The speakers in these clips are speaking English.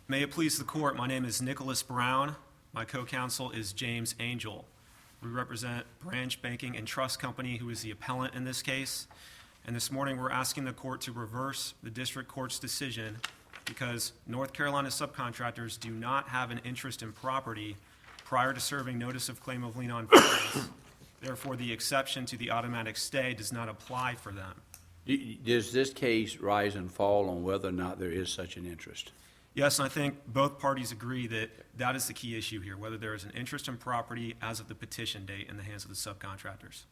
May it please the court, my name is Nicholas Brown. My co-counsel is James Angel. We represent Branch Banking and Trust Company, who is the appellant in this case. And this morning we're asking the court to reverse the district court's decision because North Carolina subcontractors do not have an interest in property prior to serving notice of claim of lien on funds. Therefore, the exception to the automatic stay does not apply for them. Does this case rise and fall on whether or not there is such an interest? Yes, and I think both parties agree that that is the key issue here, whether there is an interest in property as of the petition date in the hands of the subcontractors.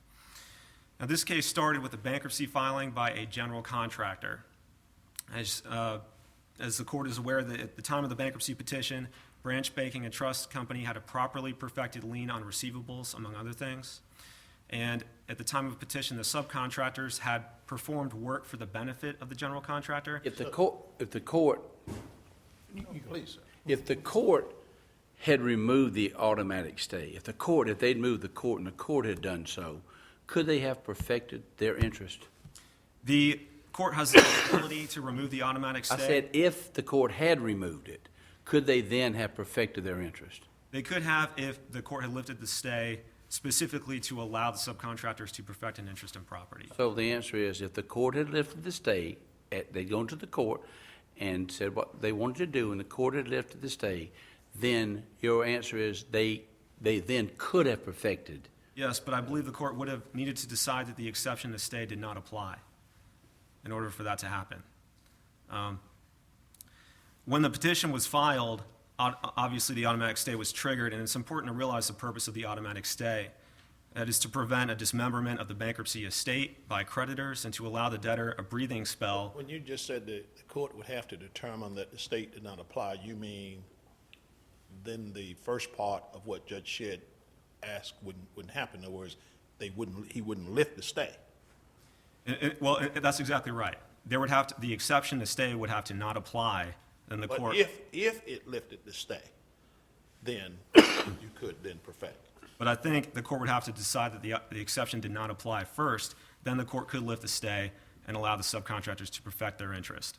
Now, this case started with a bankruptcy filing by a general contractor. As the court is aware, that at the time of the bankruptcy petition, Branch Banking and Trust Company had a properly perfected lien on receivables, among other things. And at the time of petition, the subcontractors had performed work for the benefit of the general contractor. If the court had removed the automatic stay, if they'd moved the court and the court had done so, could they have perfected their interest? The court has the ability to remove the automatic stay. I said if the court had removed it, could they then have perfected their interest? They could have if the court had lifted the stay specifically to allow the subcontractors to perfect an interest in property. So the answer is if the court had lifted the stay, they'd gone to the court and said what they wanted to do, and the court had lifted the stay, then your answer is they then could have perfected. Yes, but I believe the court would have needed to decide that the exception to stay did not apply in order for that to happen. When the petition was filed, obviously the automatic stay was triggered, and it's important to realize the purpose of the automatic stay. That is to prevent a dismemberment of the bankruptcy estate by creditors and to allow the debtor a breathing spell. When you just said the court would have to determine that the state did not apply, you mean then the first part of what Judge Shedd asked wouldn't happen. In other words, he wouldn't lift the stay. Well, that's exactly right. There would have to, the exception to stay would have to not apply, then the court. But if it lifted the stay, then you could then perfect. But I think the court would have to decide that the exception did not apply first. Then the court could lift the stay and allow the subcontractors to perfect their interest.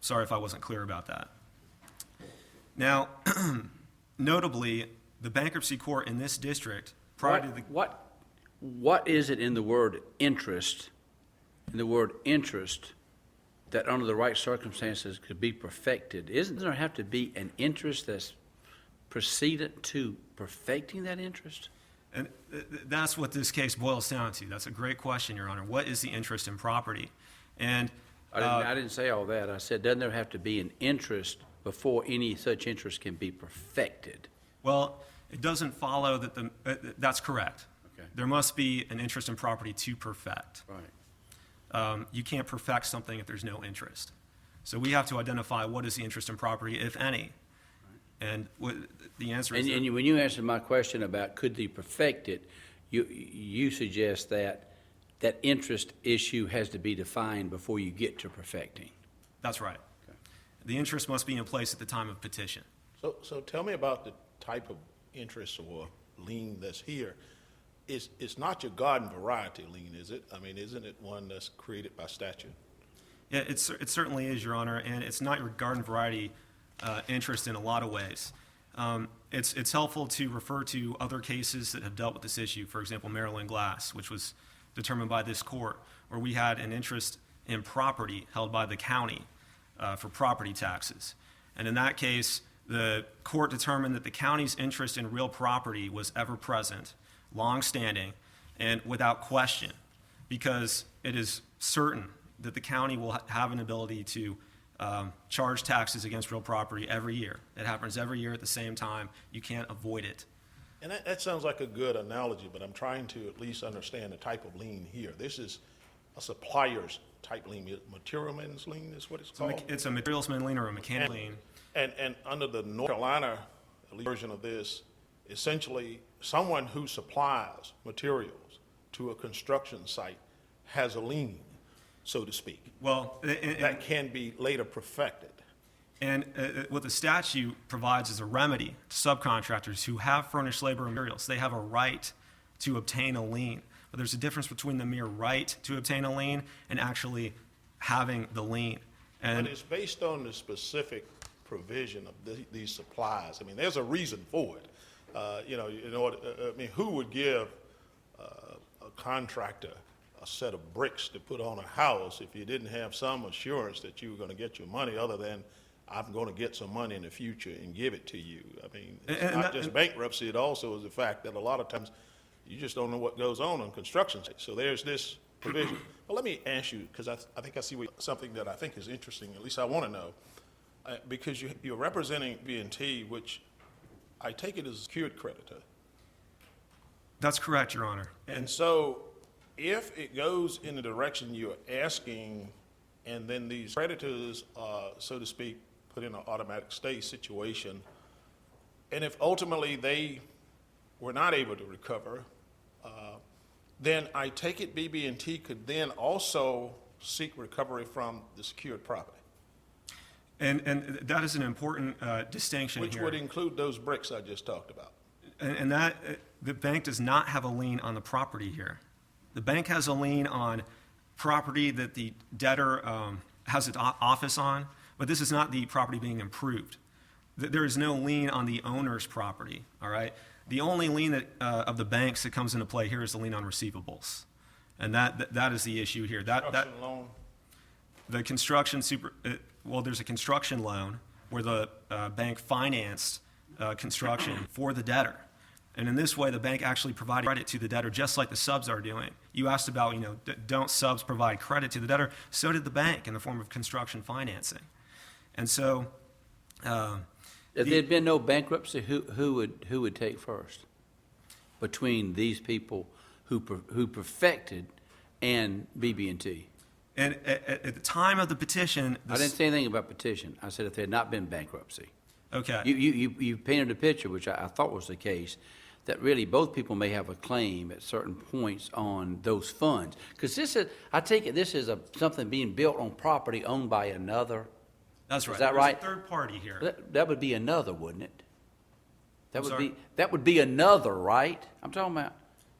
Sorry if I wasn't clear about that. Now, notably, the bankruptcy court in this district, prior to the... What is it in the word interest, that under the right circumstances could be perfected? Isn't there have to be an interest that's precedent to perfecting that interest? And that's what this case boils down to. That's a great question, Your Honor. What is the interest in property? And I didn't say all that. I said, doesn't there have to be an interest before any such interest can be perfected? Well, it doesn't follow that that's correct. Okay. There must be an interest in property to perfect. Right. You can't perfect something if there's no interest. So we have to identify what is the interest in property, if any. And the answer is... And when you answered my question about could they perfect it, you suggest that that interest issue has to be defined before you get to perfecting. That's right. Okay. The interest must be in place at the time of petition. So tell me about the type of interest or lien that's here. It's not your garden variety lien, is it? I mean, isn't it one that's created by statute? Yeah, it certainly is, Your Honor, and it's not your garden variety interest in a lot of ways. It's helpful to refer to other cases that have dealt with this issue. For example, Maryland Glass, which was determined by this court, where we had an interest in property held by the county for property taxes. And in that case, the court determined that the county's interest in real property was ever present, long-standing, and without question, because it is certain that the county will have an ability to charge taxes against real property every year. It happens every year at the same time. You can't avoid it. And that sounds like a good analogy, but I'm trying to at least understand the type of lien here. This is a supplier's type lien. Materialman's lien is what it's called? It's a materialsman lien or a mechanic lien. And under the North Carolina version of this, essentially someone who supplies materials to a construction site has a lien, so to speak. Well, that can be later perfected. And what the statute provides is a remedy to subcontractors who have furnished labor and materials. They have a right to obtain a lien. But there's a difference between the mere right to obtain a lien and actually having the lien. And But it's based on the specific provision of these supplies. I mean, there's a reason for it. You know, in order, I mean, who would give a contractor a set of bricks to put on a house if you didn't have some assurance that you were going to get your money, other than I'm going to get some money in the future and give it to you? I mean, it's not just bankruptcy, it also is the fact that a lot of times you just don't know what goes on construction sites. So there's this provision. But let me ask you, because I think I see something that I think is interesting, at least I want to know, because you're representing B&T, which I take it as a secured creditor. that's correct, Your Honor. And so if it goes in the direction you're asking, and then these creditors, so to speak, put in an automatic stay situation, and if ultimately they were not able to recover, then I take it BB&T could then also seek recovery from the secured property, And that is an important distinction which here. would include those bricks I just talked about. And that, the bank does not have a lien on the property here. The bank has a lien on property that the debtor has its office on, but this is not the property being improved. There is no lien on the owner's property, all right? The only lien that, of the banks that comes into play here is the lien on receivables. And that is the issue here. Construction loan, The construction well, there's a construction loan where the bank financed construction for the debtor. And in this way, the bank actually provided credit to the debtor, just like the subs are doing. You asked about, you know, don't subs provide credit to the debtor? So did the bank in the form of construction financing. And so, If there had been no bankruptcy, who would take first between these people who perfected and BB&T? and at the time of the petition, I didn't say anything about petition. I said if there had not been bankruptcy. okay. You painted a picture, which I thought was the case, that really both people may have a claim at certain points on those funds. Because I take it this is something being built on property owned by another. That's right. Is that There's right? a third party here. That would be another, wouldn't it? I'm sorry? That would be another, right? I'm talking about.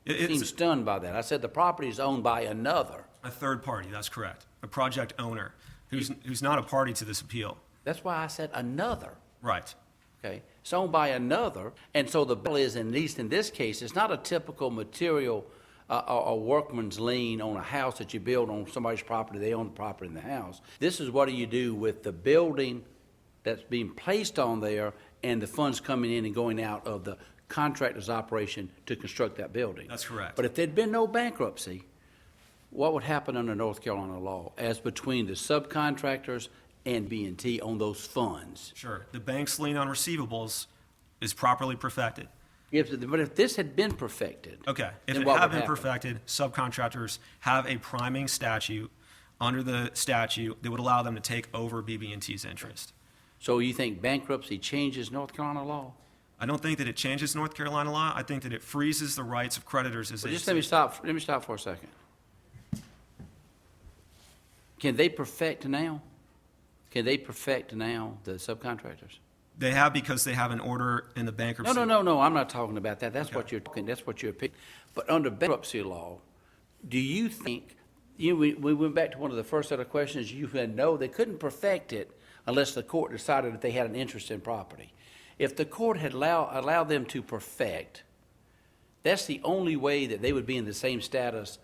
It- I it's- seem stunned by that. I said the property is owned by another. A third party, that's correct. A project owner who's not a party to this appeal. That's why I said another. Right. Okay, it's owned by another, and so the bill is, at least in this case, it's not a typical material or workman's lien on a house that you build on somebody's property, they own the property in the house. This is what do you do with the building that's being placed on there and the funds coming in and going out of the contractor's operation to construct that building. That's correct. But if there'd been no bankruptcy, what would happen under North Carolina law as between the subcontractors and B&T on those funds? Sure. The bank's lien on receivables is properly perfected. But if this had been perfected, Okay. If then it what had would been happen? perfected, subcontractors have a priming statute under the statute that would allow them to take over BB&T's interest. So you think bankruptcy changes North Carolina law? I don't think that it changes North Carolina law. I think that it freezes the rights of creditors as Well, they just let me stop for a second. Can they perfect now? Can they perfect now, the subcontractors? They have because they have an order in the bankruptcy. No, I'm not talking about that. That's what you're talking, that's what you're picking. But under bankruptcy law, do you think, we went back to one of the first set of questions, you said no, they couldn't perfect it unless the court decided that they had an interest in property. If the court had allowed them to perfect, that's the only way that they would be in the same status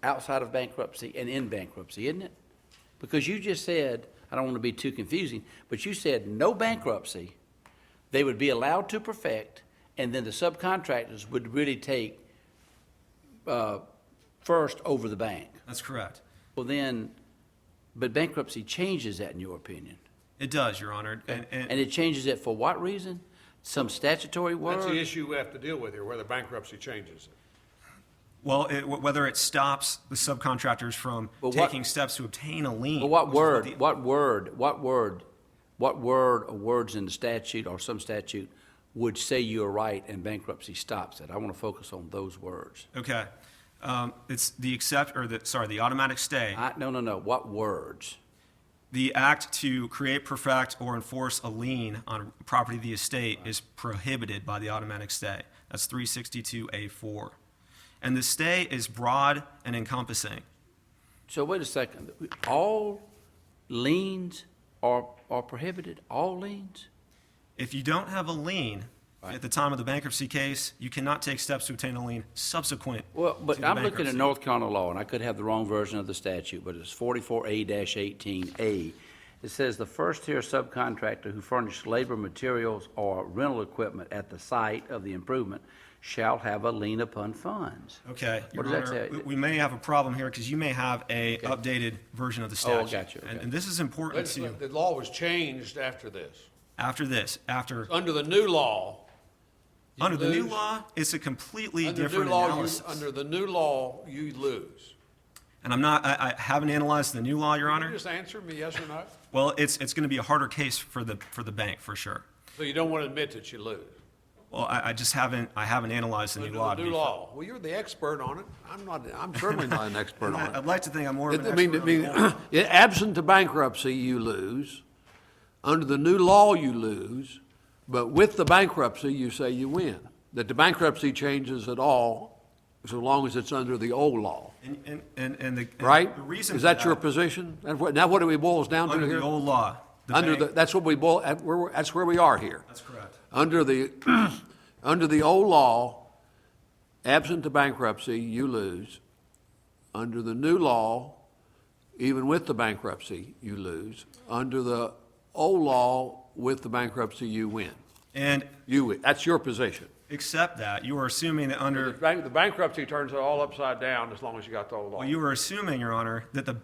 outside of bankruptcy and in bankruptcy, isn't it? Because you just said, I don't want to be too confusing, but you said no bankruptcy, they would be allowed to perfect, and then the subcontractors would really take first over the bank. That's correct. Well then, but bankruptcy changes that in your opinion. It does, Your Honor. And it changes it for what reason? Some statutory word? That's the issue we have to deal with here, whether bankruptcy changes it. Well, whether it stops the subcontractors from But what- taking steps to obtain a lien. But what which is word or words in the statute or some statute would say you're right and bankruptcy stops it? I want to focus on those words. Okay. It's the the automatic stay. No. What words? The act to create, perfect, or enforce a lien on property of the estate is prohibited by the automatic stay. That's 362A4. And the stay is broad and encompassing. So wait a second. All liens are prohibited, all liens? If you don't have a lien at the time of the bankruptcy case, you cannot take steps to obtain a lien subsequent Well, to but the I'm looking bankruptcy. at North Carolina law, and I could have the wrong version of the statute, but it's 44A-18A. It says the first-tier subcontractor who furnishes labor, materials, or rental equipment at the site of the improvement shall have a lien upon funds. Okay, Your What does that Honor, say? we may have a problem here because you may have a updated version of the Oh, I statute. got you, okay. And this is important to, The law was changed after this. after, Under the new law. you under the new lose. law, it's a completely Under the new different law, analysis. under the new law, you lose. And I haven't analyzed the new law, Your Can you Honor. just answer me yes or no? Well, it's going to be a harder case for the bank, for sure. So you don't want to admit that you lose. Well, I just haven't analyzed the new law. Under to the be new fair. law. Well, you're the expert on it. I'm not, I'm certainly not an expert on it. I'd like to think I'm more of an I mean, expert on the law. absent the bankruptcy, you lose. Under the new law, you lose. But with the bankruptcy, you say you win. That the bankruptcy changes at all, so long as it's under the old law, And right? the reason Is for that your position? Now, what do we boils down to under here? the old law, Under bank- that's what we boil, that's where we are here. That's correct. Under the, under the old law, absent the bankruptcy, you lose. Under the new law, even with the bankruptcy, you lose. Under the old law, with the bankruptcy, you win. And You win. That's your position. except that, you are assuming that under, The bankruptcy turns it all upside down as long as you got the old law. well, you are assuming, Your Honor, that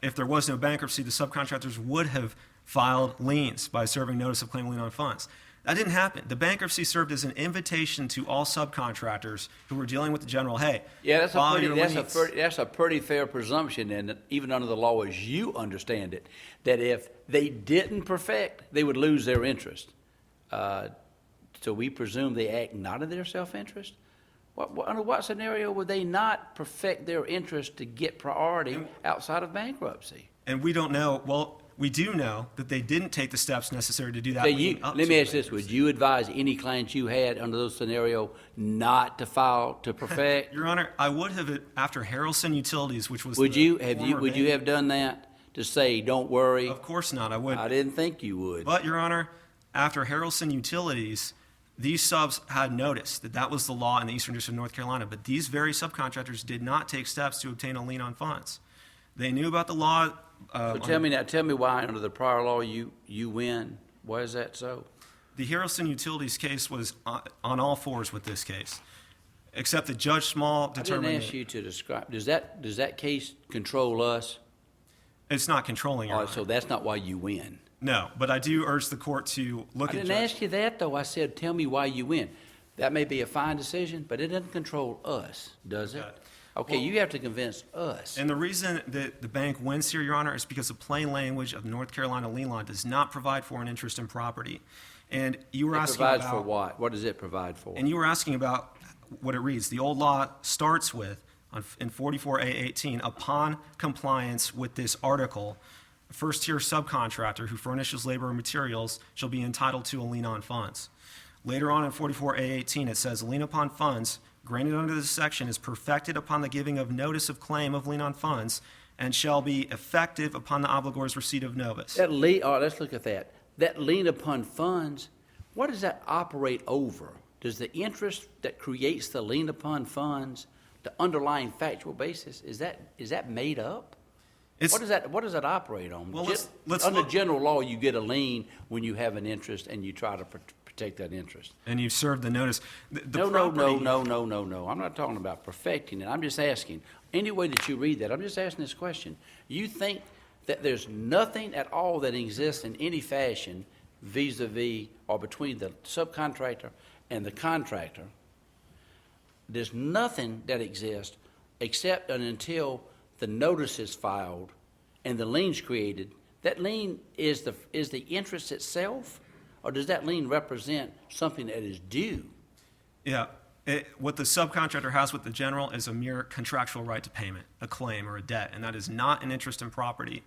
if there was no bankruptcy, the subcontractors would have filed liens by serving notice of claim lien on funds. That didn't happen. The bankruptcy served as an invitation to all subcontractors who were dealing with the general, hey, Yeah, file your liens. that's a pretty fair presumption, and even under the law as you understand it, that if they didn't perfect, they would lose their interest. So we presume they act not in their self-interest? Under what scenario would they not perfect their interest to get priority outside of bankruptcy? And we don't know, well, we do know that they didn't take the steps necessary to do that. So leading up let to me the ask this, bankruptcy. would you advise any clients you had under those scenario not to file to perfect? Your Honor, I would have, after Harrelson Utilities, which was Would the you former have done that to say, don't worry? bank- Of course not, I would. I didn't think you would. But, Your Honor, after Harrelson Utilities, these subs had noticed that that was the law in the Eastern District of North Carolina, but these very subcontractors did not take steps to obtain a lien on funds. They knew about the law. So tell me why under the prior law you win. Why is that so? The Harrelson Utilities case was on all fours with this case, except that Judge Small I determined didn't ask you to describe, does that case control us? it's not controlling, Your Oh, Honor. so that's not why you win. No, but I do urge the court to look I at didn't ask you that, though. I said, tell me why you win. That may be a fine decision, but it doesn't control us, does it? Okay. Okay, Well- you have to convince us. And the reason that the bank wins here, Your Honor, is because the plain language of North Carolina lien law does not provide for an interest in property. And you were It asking provides about for what? What does it provide for? And you were asking about what it reads. The old law starts with, in 44A18, upon compliance with this article, a first-tier subcontractor who furnishes labor and materials shall be entitled to a lien on funds. Later on in 44A18, it says, lien upon funds granted under this section is perfected upon the giving of notice of claim of lien on funds and shall be effective upon the obligor's receipt of notice. That lien, all right, let's look at that. That lien upon funds, what does that operate over? Does the interest that creates the lien upon funds, the underlying factual basis, is that made up? It's- What does that operate on? Well, let's Under look- general law, you get a lien when you have an interest and you try to protect that interest. And you've served the notice. No. I'm not talking about perfecting it. I'm just asking, any way that you read that, I'm just asking this question. You think that there's nothing at all that exists in any fashion vis-a-vis or between the subcontractor and the contractor? There's nothing that exists except and until the notice is filed and the lien's created. That lien is the interest itself, or does that lien represent something that is due? Yeah. What the subcontractor has with the general is a mere contractual right to payment, a claim or a debt, and that is not an interest in property.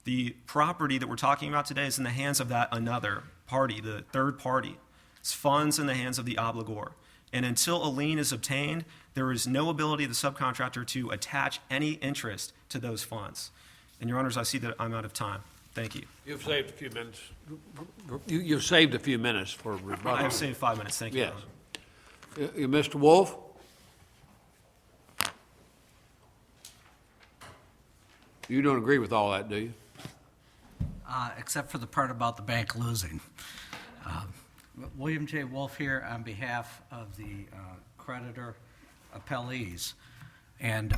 The property that we're talking about today is in the hands of that another party, the third party. It's funds in the hands of the obligor. And until a lien is obtained, there is no ability of the subcontractor to attach any interest to those funds. And Your Honors, I see that I'm out of time. Thank you. You've saved a few minutes. You've saved a few minutes for I rebuttal. have saved 5 minutes. Thank you, Your Yes. Honor. Mr. Wolf? You don't agree with all that, do you? Except for the part about the bank losing. William J. Wolf here on behalf of the creditor appellees. And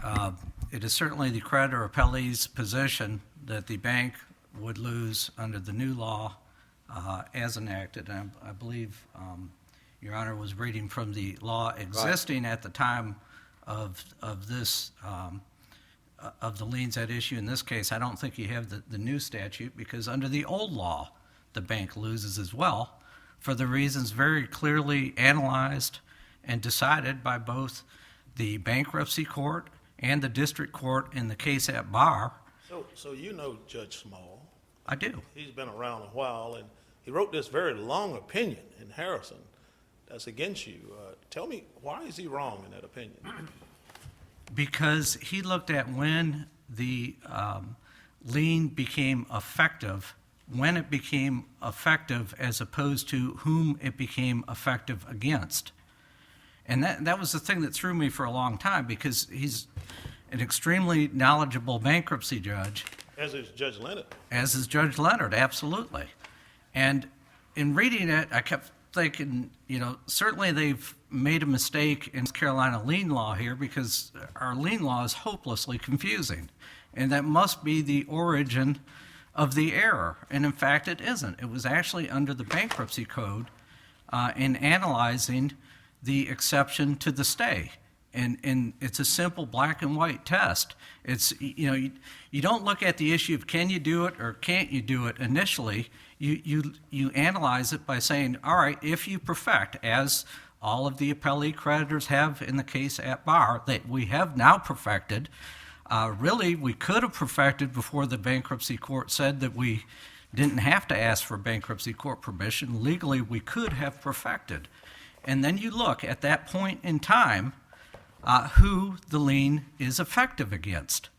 it is certainly the creditor appellee's position that the bank would lose under the new law as enacted. And I believe Your Honor was reading from the law existing at the time of this of the liens at issue in this case. I don't think you have the new statute, because under the old law, the bank loses as well, for the reasons very clearly analyzed and decided by both the bankruptcy court and the district court in the case at bar. So you know Judge Small. I do. He's been around a while, and he wrote this very long opinion in Harrison that's against you. Tell me, why is he wrong in that opinion? Because he looked at when the lien became effective, when it became effective as opposed to whom it became effective against. And that was the thing that threw me for a long time, because he's an extremely knowledgeable bankruptcy judge. As is Judge Leonard. As is Judge Leonard, absolutely. And in reading it, I kept thinking, certainly they've made a mistake in Carolina lien law here, because our lien law is hopelessly confusing. And that must be the origin of the error. And in fact, it isn't. It was actually under the bankruptcy code in analyzing the exception to the stay. And it's a simple black and white test. It's, you don't look at the issue of can you do it or can't you do it initially. You analyze it by saying, all right, if you perfect, as all of the appellee creditors have in the case at bar, that we have now perfected. Really, we could have perfected before the bankruptcy court said that we didn't have to ask for bankruptcy court permission. Legally, we could have perfected. And then you look at that point in time who the lien is effective against.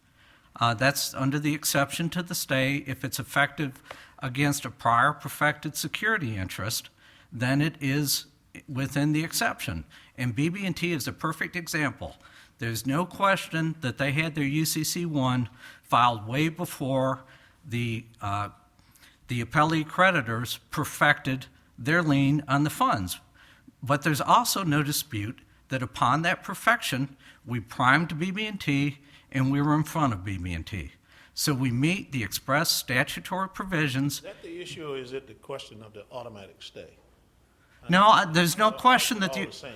That's under the exception to the stay. If it's effective against a prior perfected security interest, then it is within the exception. And BB&T is a perfect example. There's no question that they had their UCC-1 filed way before the appellee creditors perfected their lien on the funds. But there's also no dispute that upon that perfection, we primed BB&T and we were in front of BB&T. So we meet the express statutory provisions. Is that the issue, or is it the question of the automatic stay? No, there's no question that All you. the same.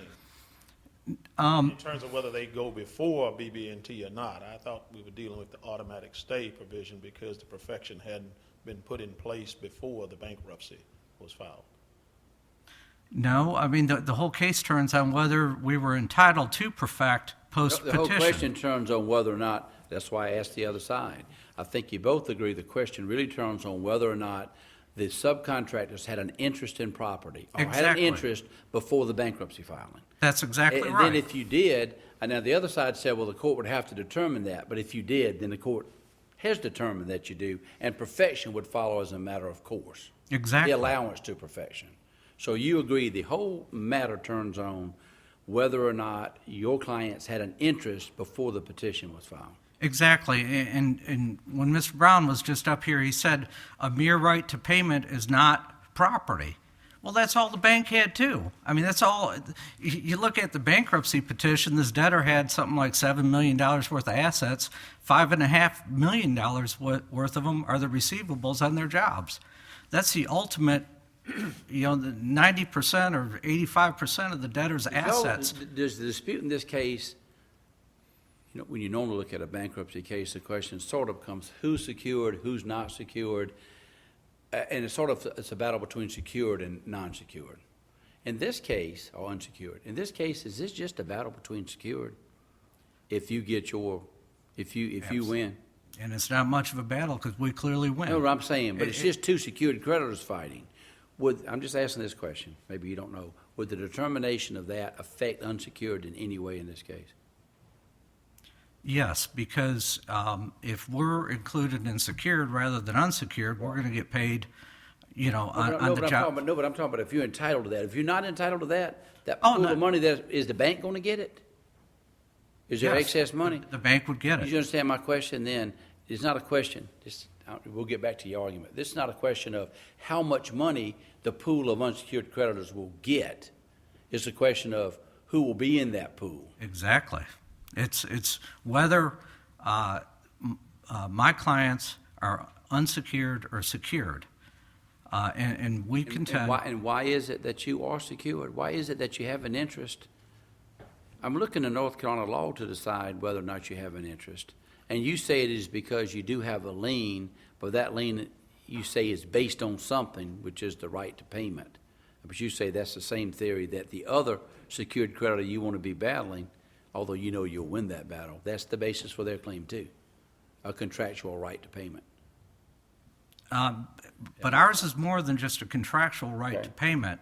In terms of whether they go before BB&T or not, I thought we were dealing with the automatic stay provision because the perfection hadn't been put in place before the bankruptcy was filed. No, I mean, the whole case turns on whether we were entitled to perfect post-petition. The whole question turns on whether or not, that's why I asked the other side. I think you both agree the question really turns on whether or not the subcontractors had an interest in property, or had an Exactly. interest before the bankruptcy filing. That's exactly And right. then if you did, and now the other side said, well, the court would have to determine that, but if you did, then the court has determined that you do, and perfection would follow as a matter of course. Exactly. The allowance to perfection. So you agree the whole matter turns on whether or not your clients had an interest before the petition was filed. Exactly. And when Mr. Brown was just up here, he said a mere right to payment is not property. Well, that's all the bank had too. I mean, that's all. You look at the bankruptcy petition, this debtor had something like $7 million worth of assets. $5.5 million worth of them are the receivables on their jobs. That's the ultimate, the 90% or 85% of the debtor's assets. Does the dispute in this case, when you normally look at a bankruptcy case, the question sort of comes, who's secured, who's not secured? And it's a battle between secured and non-secured. In this case, or unsecured, in this case, is this just a battle between secured? If you get if you win? And it's not much of a battle because we clearly win. No, I'm saying, but it's just two secured creditors fighting. I'm just asking this question, maybe you don't know. Would the determination of that affect unsecured in any way in this case? Yes, because if we're included in secured rather than unsecured, we're going to get paid, on the job. But I'm talking about if you're entitled to that. If you're not entitled to that, that Oh, pool no. of money, is the bank going to get it? Is there Yes, excess money? The bank would get You it. understand my question then? It's not a question, we'll get back to your argument. This is not a question of how much money the pool of unsecured creditors will get. It's a question of who will be in that pool. Exactly. It's whether my clients are unsecured or secured. And we contend. And why is it that you are secured? Why is it that you have an interest? I'm looking to North Carolina law to decide whether or not you have an interest. And you say it is because you do have a lien, but that lien you say is based on something, which is the right to payment. But you say that's the same theory that the other secured creditor you want to be battling, although you know you'll win that battle, that's the basis for their claim too, a contractual right to payment. But ours is more than just a contractual right Okay. to payment,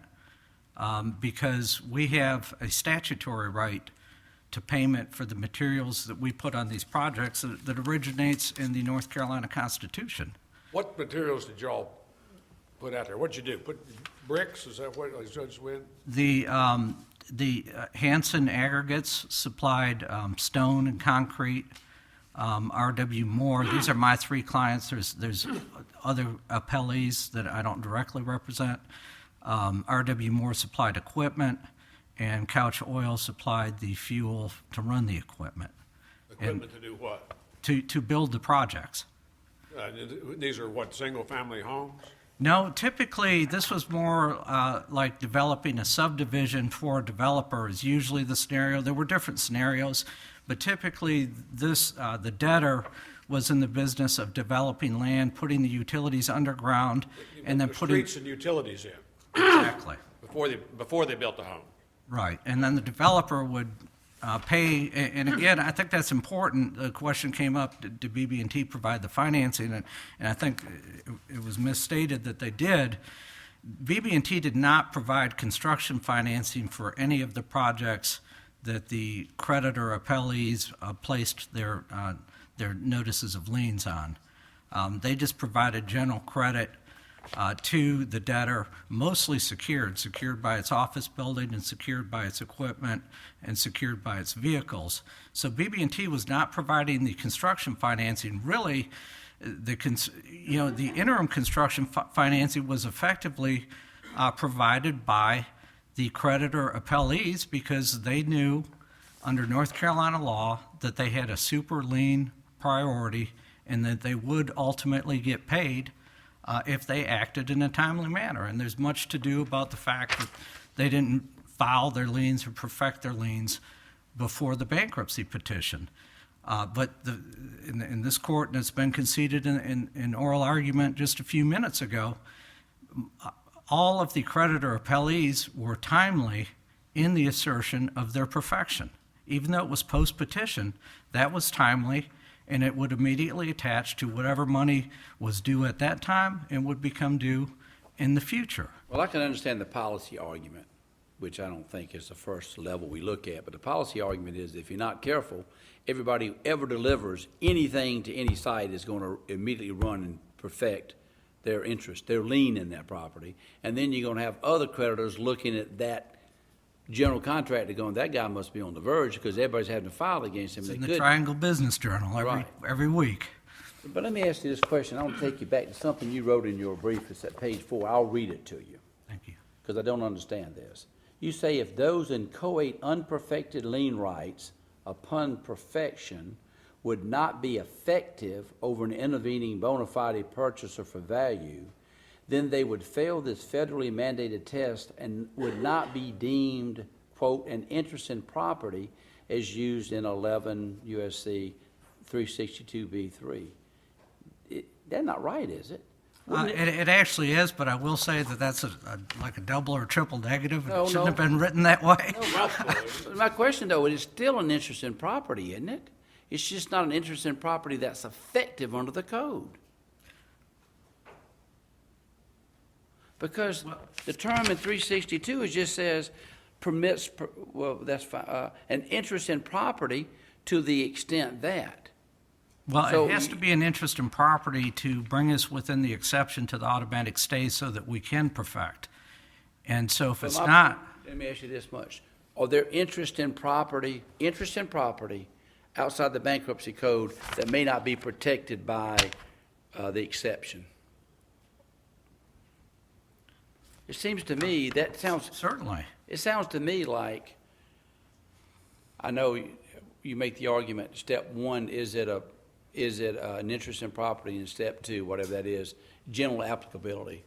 because we have a statutory right to payment for the materials that we put on these projects that originates in the North Carolina Constitution. What materials did y'all put out there? What'd you do? Put bricks? Is that what Judge Wynn? The Hanson Aggregates supplied stone and concrete. R.W. Moore, these are my three clients. There's other appellees that I don't directly represent. R.W. Moore supplied equipment, and Couch Oil supplied the fuel to run the equipment. Equipment to do what? To build the projects. These are what, single-family homes? No, typically, this was more like developing a subdivision for a developer is usually the scenario. There were different scenarios, but typically, the debtor was in the business of developing land, putting the utilities underground, and then The putting... streets and utilities in, Exactly, before they built the home. right. And then the developer would pay, and again, I think that's important. The question came up, did BB&T provide the financing? And I think it was misstated that they did. BB&T did not provide construction financing for any of the projects that the creditor appellees placed their notices of liens on. They just provided general credit to the debtor, mostly secured by its office building and secured by its equipment and secured by its vehicles. So BB&T was not providing the construction financing. Really, the interim construction financing was effectively provided by the creditor appellees because they knew under North Carolina law that they had a super lien priority and that they would ultimately get paid if they acted in a timely manner. And there's much to do about the fact that they didn't file their liens or perfect their liens before the bankruptcy petition. But in this court, and it's been conceded in oral argument just a few minutes ago, all of the creditor appellees were timely in the assertion of their perfection. Even though it was post-petition, that was timely, and it would immediately attach to whatever money was due at that time and would become due in the future. Well, I can understand the policy argument, which I don't think is the first level we look at, but the policy argument is if you're not careful, everybody who ever delivers anything to any site is going to immediately run and perfect their interest, their lien in that property, and then you're going to have other creditors looking at that general contractor going, that guy must be on the verge because everybody's having to file against him. It's They in the could. Triangle Business Journal Right. every week. But let me ask you this question. I want to take you back to something you wrote in your brief. It's at page 4. I'll read it to you Thank you. because I don't understand this. You say if those inchoate unperfected lien rights upon perfection would not be effective over an intervening bona fide purchaser for value, then they would fail this federally mandated test and would not be deemed, quote, an interest in property as used in 11 U.S.C. 362b3. That's not right, is it? It actually is, but I will say that that's like a double or triple negative, and No, it shouldn't no. have been written that way. My question, though, it is still an interest in property, isn't it? It's just not an interest in property that's effective under the code. Because the term in 362 just says permits, well, that's fine, an interest in property to the extent that. Well, So it has to be an interest in property to bring us within the exception to the automatic stay so that we can perfect. And so if it's not, Let me ask you this much. Are there interest in property outside the bankruptcy code that may not be protected by the exception? It seems to me, certainly. it sounds to me like, I know you make the argument, step one, is it an interest in property, and step two, whatever that is, general applicability.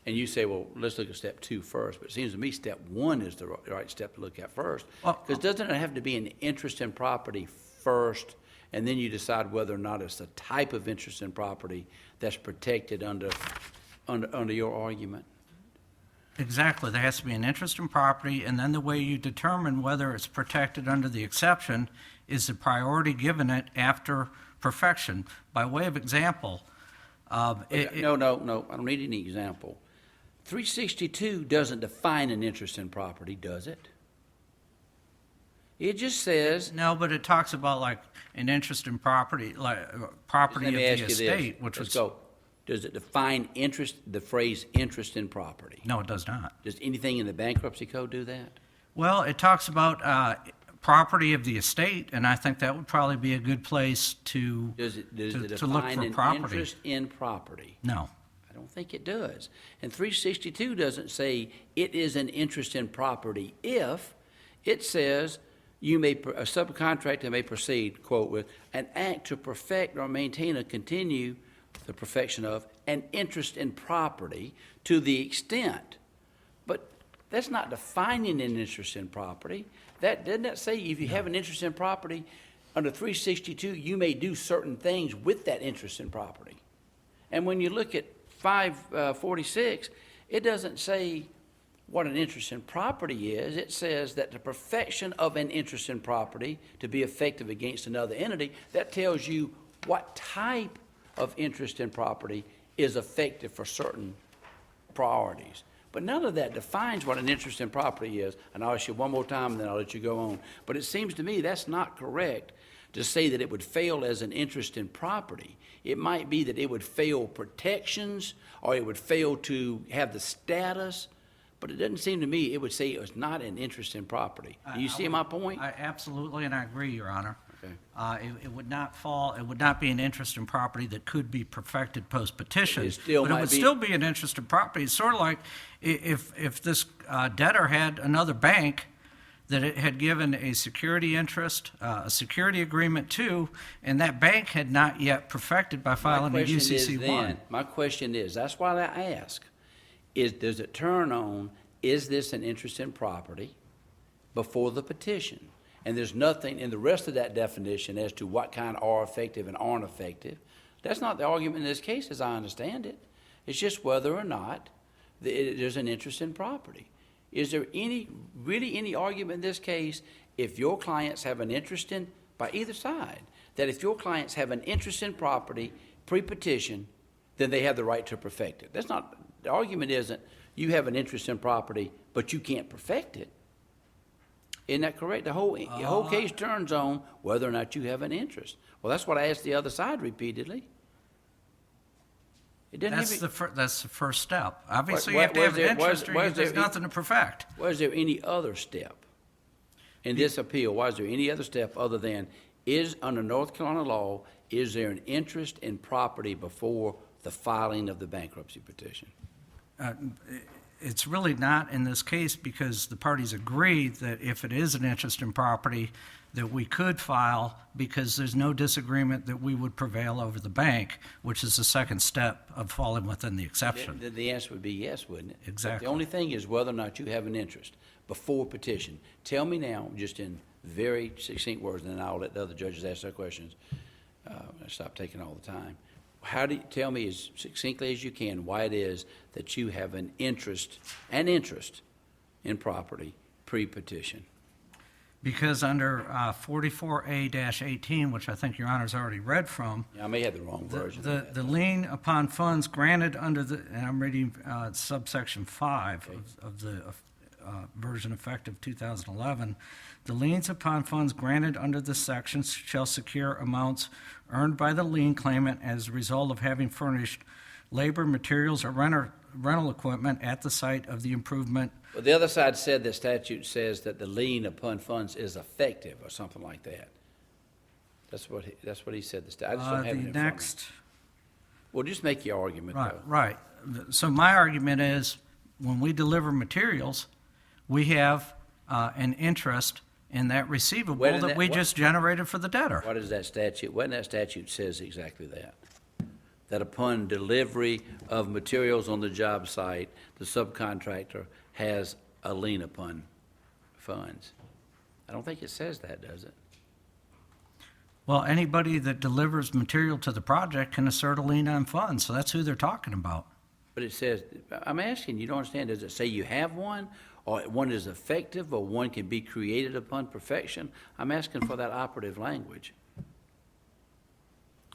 And you say, well, let's look at step two first, but it seems to me step one is the right step to look at first. Because doesn't it have to be an interest in property first, and then you decide whether or not it's the type of interest in property that's protected under your argument? Exactly. There has to be an interest in property, and then the way you determine whether it's protected under the exception is the priority given it after perfection. By way of example, No, I don't need any example. 362 doesn't define an interest in property, does it? It just says, no, but it talks about like an interest in property, like property let of me ask the you this. estate, which Let's was go. Does it define the phrase interest in property? no, it does not. Does anything in the bankruptcy code do that? Well, it talks about property of the estate, and I think that would probably be a good place to Does it to look define for an property. interest in property? No. I don't think it does. And 362 doesn't say it is an interest in property if it says a subcontractor may proceed, quote, with an act to perfect or maintain or continue the perfection of an interest in property to the extent. But that's not defining an interest in property. Doesn't that say if you have an interest in property, under 362, you may do certain things with that interest in property? And when you look at 546, it doesn't say what an interest in property is. It says that the perfection of an interest in property to be effective against another entity, that tells you what type of interest in property is effective for certain priorities. But none of that defines what an interest in property is. And I'll ask you one more time, and then I'll let you go on. But it seems to me that's not correct to say that it would fail as an interest in property. It might be that it would fail protections, or it would fail to have the status, but it doesn't seem to me it would say it was not an interest in property. Do you see my point? Absolutely, and I agree, Your Honor. Okay. It would not be an interest in property that could be perfected post-petition. It still but it might would be- still be an interest in property. It's sort of like if this debtor had another bank that it had given a security interest, a security agreement to, and that bank had not yet perfected by filing a UCC-1. My question is, that's why I ask, does it turn on, is this an interest in property before the petition? And there's nothing in the rest of that definition as to what kind are effective and aren't effective. That's not the argument in this case, as I understand it. It's just whether or not there's an interest in property. Is there really any argument in this case, if your clients have an interest in, by either side, that if your clients have an interest in property pre-petition, then they have the right to perfect it? That's not, the argument isn't you have an interest in property, but you can't perfect it. Isn't that correct? The whole case turns on whether or not you have an interest. Well, that's what I asked the other side repeatedly. It didn't That's the first step. Obviously, you What- have to have an was interest, there- or was there's there- nothing to perfect. Was there any other step in this appeal? Was there any other step other than, under North Carolina law, is there an interest in property before the filing of the bankruptcy petition? It's really not in this case because the parties agree that if it is an interest in property, that we could file because there's no disagreement that we would prevail over the bank, which is the second step of falling within the exception. The answer would be yes, wouldn't it? Exactly. The only thing is whether or not you have an interest before petition. Tell me now, just in very succinct words, and then I'll let the other judges ask their questions. Stop taking all the time. Tell me as succinctly as you can why it is that you have an interest in property pre-petition. Because under 44A-18, which I think Your Honor's already read from, I may have the wrong version. the lien upon funds granted under the, and I'm reading subsection 5 of version effective 2011, the liens upon funds granted under this section shall secure amounts earned by the lien claimant as a result of having furnished labor, materials, or rental equipment at the site of the improvement. Well, the other side said the statute says that the lien upon funds is effective or something like that. That's what he said. I just don't have it in front of me. Next. Well, just make your argument, though. Right. So my argument is, when we deliver materials, we have an interest in that receivable Where did that that- we what- just generated for the debtor. What is that statute? What in that statute says exactly that? That upon delivery of materials on the job site, the subcontractor has a lien upon funds. I don't think it says that, does it? Well, anybody that delivers material to the project can assert a lien on funds, so that's who they're talking about. But it says, I'm asking, you don't understand, does it say you have one, or one is effective, or one can be created upon perfection? I'm asking for that operative language.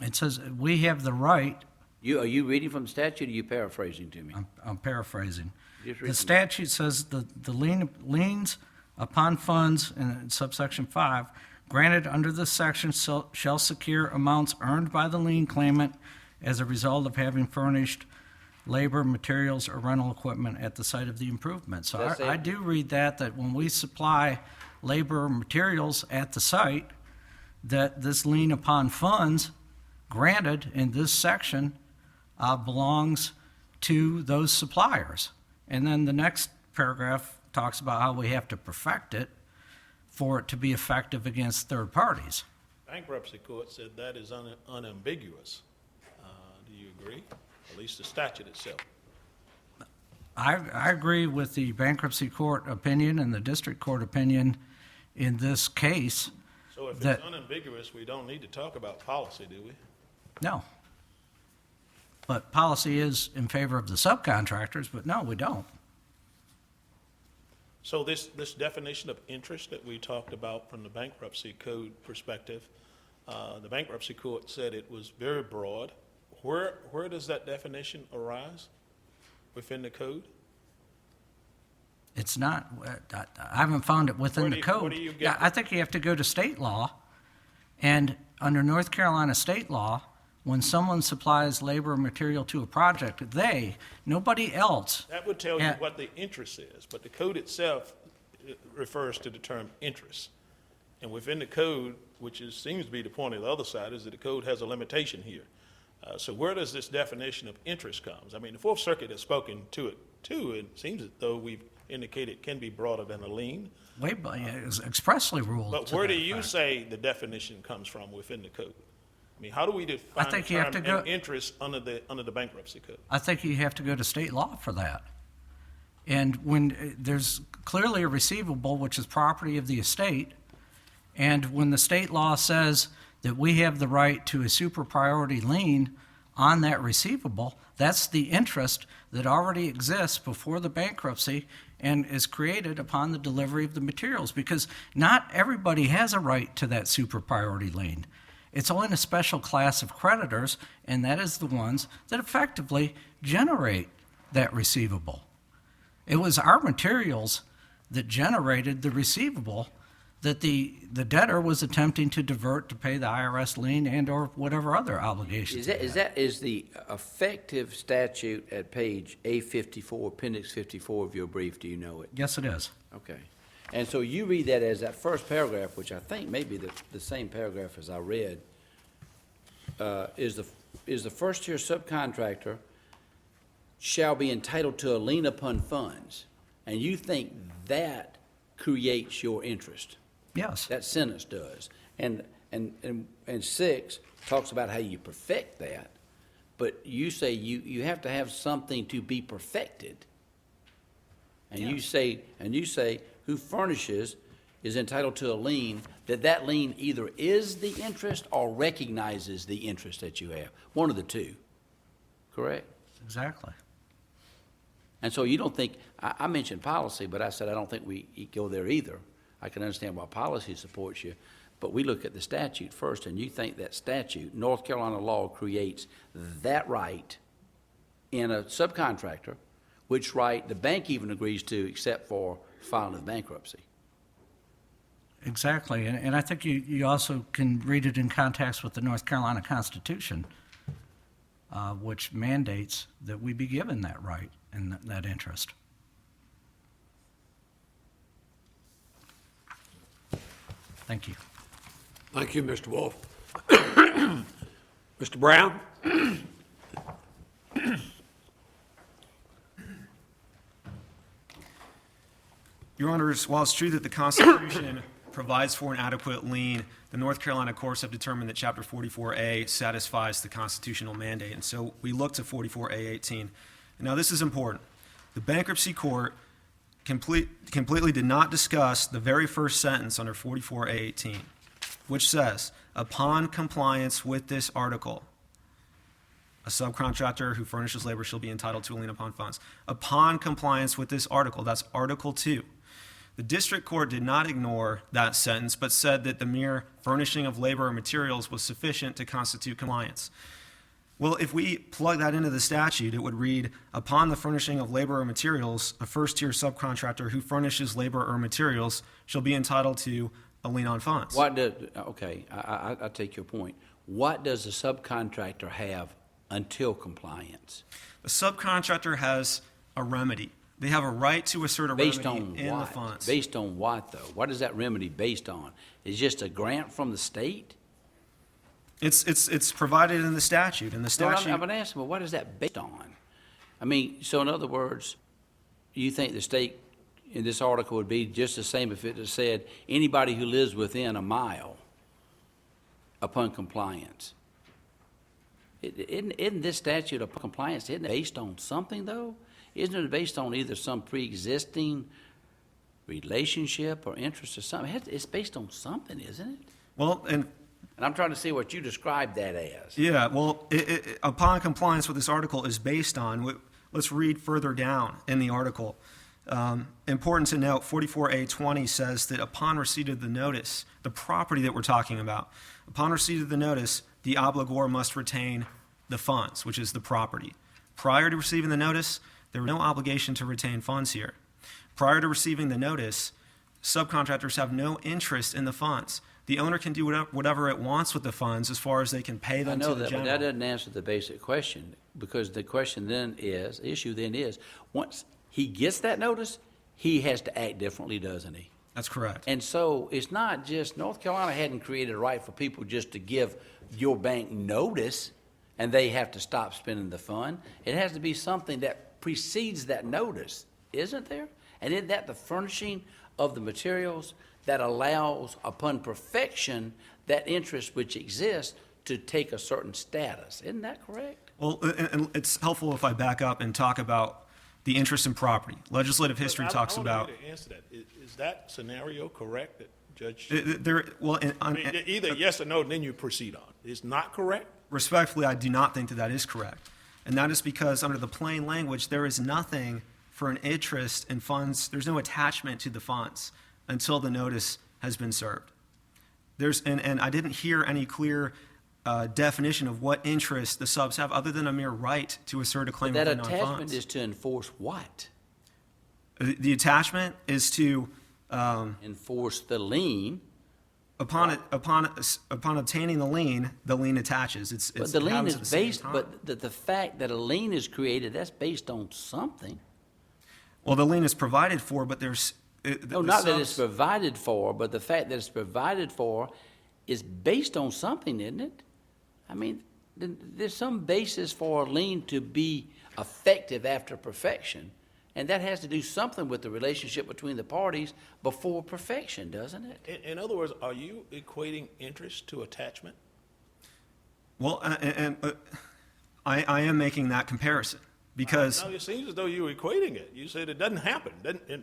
It says we have the right, Are you reading from the statute, or are you paraphrasing to me? I'm paraphrasing. Just read The from- statute says the liens upon funds in subsection 5 granted under this section shall secure amounts earned by the lien claimant as a result of having furnished labor, materials, or rental equipment at the site of the improvement. So That's I it. do read that when we supply labor or materials at the site, that this lien upon funds granted in this section belongs to those suppliers. And then the next paragraph talks about how we have to perfect it for it to be effective against third parties. Bankruptcy court said that is unambiguous. Do you agree? At least the statute itself. I agree with the bankruptcy court opinion and the district court opinion in this case. So if That- it's unambiguous, we don't need to talk about policy, do we? No. But policy is in favor of the subcontractors, but no, we don't. So this definition of interest that we talked about from the bankruptcy code perspective, the bankruptcy court said it was very broad. Where does that definition arise within the code? It's not, I haven't found it within Where the do you- code. where do you get Yeah, it? I think you have to go to state law, and under North Carolina state law, when someone supplies labor or material to a project, nobody else. That would tell you Yeah. what the interest is, but the code itself refers to the term interest. And within the code, seems to be the point of the other side, is that the code has a limitation here. So where does this definition of interest comes? I mean, the Fourth Circuit has spoken to it too. It seems as though we've indicated it can be broader than a lien. It's expressly ruled. But to where that do you effect. say the definition comes from within the code? I mean, how do we define the think you have term to go- interest under the bankruptcy code? I think you have to go to state law for that. And when there's clearly a receivable, which is property of the estate, and when the state law says that we have the right to a super priority lien on that receivable, that's the interest that already exists before the bankruptcy and is created upon the delivery of the materials, because not everybody has a right to that super priority lien. It's only a special class of creditors, and that is the ones that effectively generate that receivable. It was our materials that generated the receivable that the debtor was attempting to divert to pay the IRS lien and/or whatever other obligations. Is the effective statute at page A54, appendix 54 of your brief, do you know it? Yes, it is. Okay. And so you read that as that first paragraph, which I think may be the same paragraph as I read, is the first-tier subcontractor shall be entitled to a lien upon funds. And you think that creates your interest? Yes. That sentence does. And 6 talks about how you perfect that, but you say you have to have something to be perfected. And you say, who furnishes is entitled to a lien, that lien either is the interest or recognizes the interest that you have. One of the two, correct? Exactly. And so you don't think, I mentioned policy, but I said I don't think we go there either. I can understand why policy supports you, but we look at the statute first, and you think that statute, North Carolina law, creates that right in a subcontractor, which right the bank even agrees to, except for filing of bankruptcy. Exactly, and I think you also can read it in context with the North Carolina Constitution, which mandates that we be given that right and that interest. Thank you. Thank you, Mr. Wolf. Mr. Brown? Your Honors, while it's true that the Constitution provides for an adequate lien, the North Carolina courts have determined that Chapter 44A satisfies the constitutional mandate, and so we look to 44A18. Now, this is important. The bankruptcy court completely did not discuss the very first sentence under 44A18, which says, upon compliance with this article, a subcontractor who furnishes labor shall be entitled to a lien upon funds. Upon compliance with this article, that's Article 2. The district court did not ignore that sentence, but said that the mere furnishing of labor or materials was sufficient to constitute compliance. Well, if we plug that into the statute, it would read, upon the furnishing of labor or materials, a first-tier subcontractor who furnishes labor or materials shall be entitled to a lien on funds. Okay, I take your point. What does the subcontractor have until compliance? The subcontractor has a remedy. They have a right to assert a Based remedy on in the what? funds. Based on what, though? What is that remedy based on? Is it just a grant from the state? It's provided in the statute, and the No, statute. I'm asking, well, what is that based on? I mean, so in other words, you think the state in this article would be just the same if it had said anybody who lives within a mile upon compliance? Isn't this statute upon compliance, isn't it based on something, though? Isn't it based on either some pre-existing relationship or interest or something? It's based on something, isn't it? Well, and And I'm trying to see what you described that as. yeah, well, upon compliance with this article is based on, let's read further down in the article. Important to note, 44A20 says that upon receipt of the notice, the property that we're talking about, upon receipt of the notice, the obligor must retain the funds, which is the property. Prior to receiving the notice, there was no obligation to retain funds here. Prior to receiving the notice, subcontractors have no interest in the funds. The owner can do whatever it wants with the funds as far as they can pay I them know to the that, but general. that doesn't answer the basic question, because the question then is, the issue then is, once he gets that notice, he has to act differently, doesn't he? That's correct. And so it's not just, North Carolina hadn't created a right for people just to give your bank notice and they have to stop spending the fund. It has to be something that precedes that notice, isn't there? And isn't that the furnishing of the materials that allows, upon perfection, that interest which exists to take a certain status? Isn't that correct? Well, and it's helpful if I back up and talk about the interest in property. Legislative history talks I about. want you to answer that. Is that scenario correct that Judge? I mean, Either yes or no, and then you proceed on. It's not correct? respectfully, I do not think that that is correct. And that is because under the plain language, there is nothing for an interest in funds. There's no attachment to the funds until the notice has been served. And I didn't hear any clear definition of what interest the subs have other than a mere right to assert a claim That of non-funds. attachment is to enforce what? The attachment is to Enforce the lien. upon obtaining the lien attaches. But the lien happens is at the same based, time. but the fact that a lien is created, that's based on something. Well, the lien is provided for, but there's No, not that it's provided for, but the fact that it's provided for is based on something, isn't it? I mean, there's some basis for a lien to be effective after perfection, and that has to do something with the relationship between the parties before perfection, doesn't it? In other words, are you equating interest to attachment? Well, I am making that comparison because No, it seems as though you're equating it. You said it doesn't happen.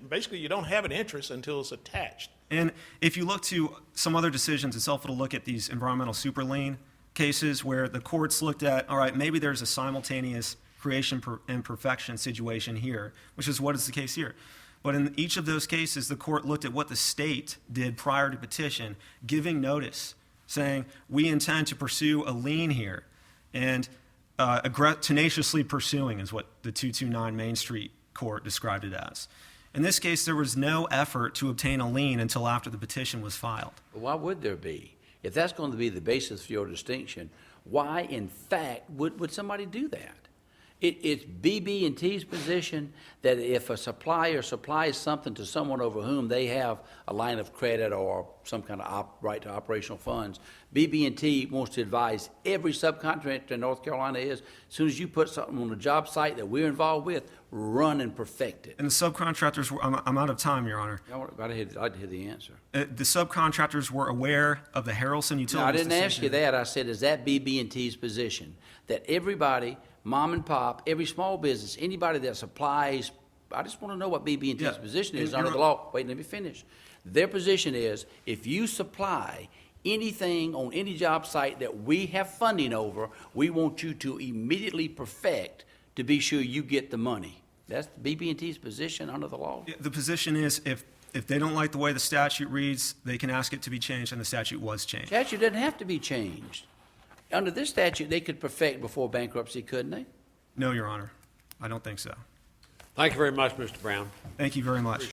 Basically, you don't have an interest until it's attached. and if you look to some other decisions, it's helpful to look at these environmental super lien cases where the courts looked at, all right, maybe there's a simultaneous creation and perfection situation here, which is what is the case here. But in each of those cases, the court looked at what the state did prior to petition, giving notice, saying, we intend to pursue a lien here, and tenaciously pursuing is what the 229 Main Street court described it as. In this case, there was no effort to obtain a lien until after the petition was filed. But why would there be? If that's going to be the basis for your distinction, why, in fact, would somebody do that? It's BB&T's position that if a supplier supplies something to someone over whom they have a line of credit or some kind of right to operational funds, BB&T wants to advise every subcontractor in North Carolina is, as soon as you put something on a job site that we're involved with, run and perfect it. And the subcontractors were, I'm out of time, Your Honor. I'd like to hear the answer. The subcontractors were aware of the Harrelson No, I Utilities didn't ask you decision. that. I said, is that BB&T's position? That everybody, mom and pop, every small business, anybody that supplies, I just want to know what BB&T's Yeah, position is and under you're- the law. Wait, let me finish. Their position is, if you supply anything on any job site that we have funding over, we want you to immediately perfect to be sure you get the money. That's BB&T's position under the law? The position is if they don't like the way the statute reads, they can ask it to be changed, and the statute was changed. Statute doesn't have to be changed. Under this statute, they could perfect before bankruptcy, couldn't they? No, Your Honor. I don't think so. Thank you very much, Mr. Brown. Thank you very much.